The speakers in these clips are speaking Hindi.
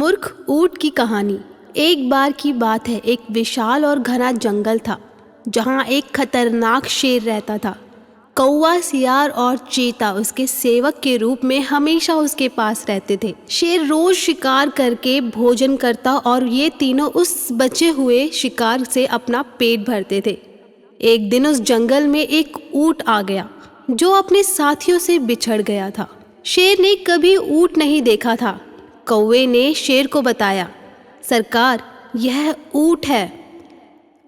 मूर्ख ऊंट की कहानी। एक बार की बात है, एक विशाल और घना जंगल था जहाँ एक खतरनाक शेर रहता था। कौवा, सियार और चीता उसके सेवक के रूप में हमेशा उसके पास रहते थे। शेर रोज शिकार करके भोजन करता और ये तीनों उस बचे हुए शिकार से अपना पेट भरते थे। एक दिन उस जंगल में एक ऊंट आ गया जो अपने साथियों से बिछड़ गया था। शेर ने कभी ऊंट नहीं देखा था। कौवे ने शेर को बताया, सरकार, यह ऊंट है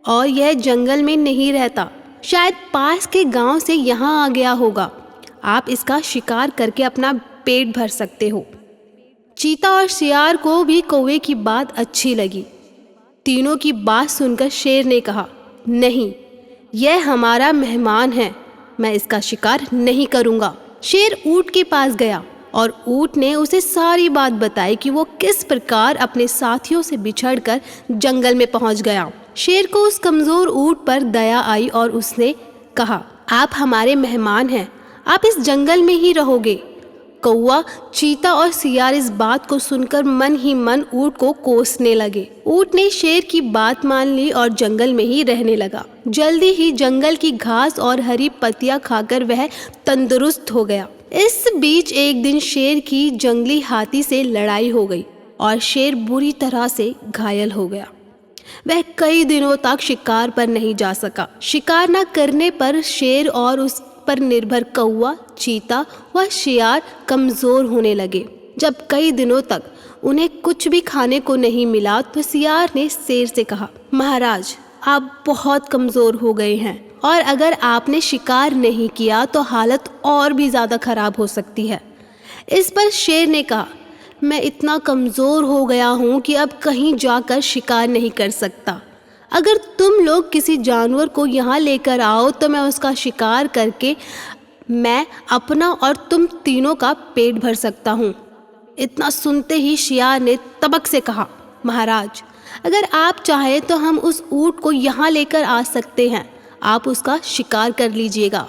और यह जंगल में नहीं रहता, शायद पास के गांव से यहाँ आ गया होगा। आप इसका शिकार करके अपना पेट भर सकते हो। चीता और सियार को भी कौवे की बात अच्छी लगी। तीनों की बात सुनकर शेर ने कहा, नहीं, यह हमारा मेहमान है, मैं इसका शिकार नहीं करूँगा। शेर ऊंट के पास गया और ऊंट ने उसे सारी बात बताई कि वो किस प्रकार अपने साथियों से बिछड़कर जंगल में पहुंच गया। शेर को उस कमज़ोर ऊंट पर दया आई और उसने कहा, आप हमारे मेहमान हैं, आप इस जंगल में ही रहोगे। कौवा, चीता और सियार इस बात को सुनकर मन ही मन ऊंट को कोसने लगे। ऊंट ने शेर की बात मान ली और जंगल में ही रहने लगा। जल्दी ही जंगल की घास और हरी पत्तियां खाकर वह तंदुरुस्त हो गया। इस बीच एक दिन शेर की जंगली हाथी से लड़ाई हो गई और शेर बुरी तरह से घायल हो गया। वह कई दिनों तक शिकार पर नहीं जा सका। शिकार न करने पर शेर और उस पर निर्भर कौवा, चीता व सियार कमज़ोर होने लगे। जब कई दिनों तक उन्हें कुछ भी खाने को नहीं मिला तो सियार ने शेर से कहा, महाराज, आप बहुत कमज़ोर हो गए हैं और अगर आपने शिकार नहीं किया तो हालत और भी ज़्यादा खराब हो सकती है। इस पर शेर ने कहा, मैं इतना कमज़ोर हो गया हूँ कि अब कहीं जाकर शिकार नहीं कर सकता। अगर तुम लोग किसी जानवर को यहाँ लेकर आओ तो मैं उसका शिकार करके मैं अपना और तुम तीनों का पेट भर सकता हूँ। इतना सुनते ही सियार ने तबक से कहा, महाराज, अगर आप चाहें तो हम उस ऊंट को यहाँ लेकर आ सकते हैं, आप उसका शिकार कर लीजिएगा।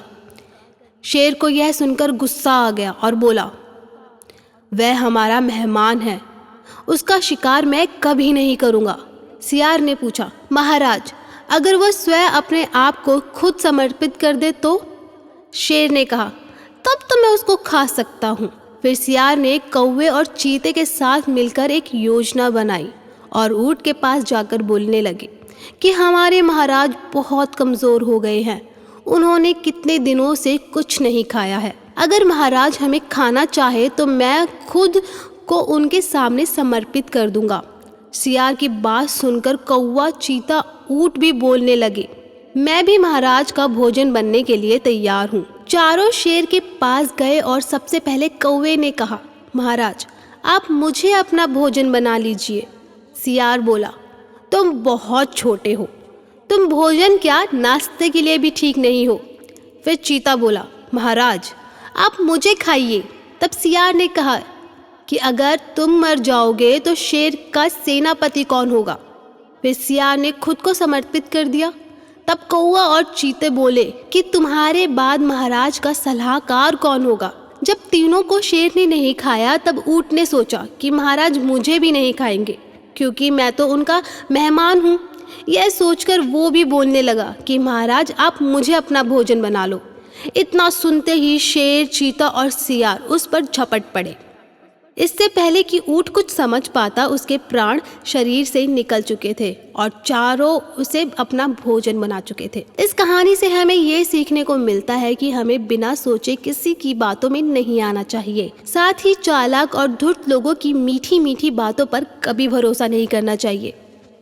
शेर को यह सुनकर गुस्सा आ गया और बोला, वह हमारा मेहमान है, उसका शिकार मैं कभी नहीं करूँगा। सियार ने पूछा, महाराज, अगर वह स्वयं अपने आप को खुद समर्पित कर दे तो? शेर ने कहा, तब तो मैं उसको खा सकता हूँ। फिर सियार ने कौवे और चीते के साथ मिलकर एक योजना बनाई और ऊंट के पास जाकर बोलने लगे कि हमारे महाराज बहुत कमज़ोर हो गए हैं, उन्होंने कितने दिनों से कुछ नहीं खाया है। अगर महाराज हमें खाना चाहे तो मैं खुद को उनके सामने समर्पित कर दूंगा। सियार की बात सुनकर कौवा, चीता, ऊंट भी बोलने लगे, मैं भी महाराज का भोजन बनने के लिए तैयार हूँ। चारों शेर के पास गए और सबसे पहले कौवे ने कहा, महाराज, आप मुझे अपना भोजन बना लीजिए। सियार बोला, तुम बहुत छोटे हो, तुम भोजन क्या नाश्ते के लिए भी ठीक नहीं हो। फिर चीता बोला, महाराज, आप मुझे खाइए। तब सियार ने कहा कि अगर तुम मर जाओगे तो शेर का सेनापति कौन होगा। फिर सियार ने खुद को समर्पित कर दिया। तब कौवा और चीते बोले कि तुम्हारे बाद महाराज का सलाहकार कौन होगा। जब तीनों को शेर ने नहीं खाया तब ऊंट ने सोचा कि महाराज मुझे भी नहीं खाएंगे क्योंकि मैं तो उनका मेहमान हूँ। यह सोचकर वो भी बोलने लगा कि महाराज, आप मुझे अपना भोजन बना लो। इतना सुनते ही शेर, चीता और सियार उस पर झपट पड़े। इससे पहले कि ऊंट कुछ समझ पाता उसके प्राण शरीर से निकल चुके थे और चारों उसे अपना भोजन बना चुके थे। इस कहानी से हमें ये सीखने को मिलता है कि हमें बिना सोचे किसी की बातों में नहीं आना चाहिए। साथ ही चालाक और धूर्त लोगों की मीठी मीठी बातों पर कभी भरोसा नहीं करना चाहिए।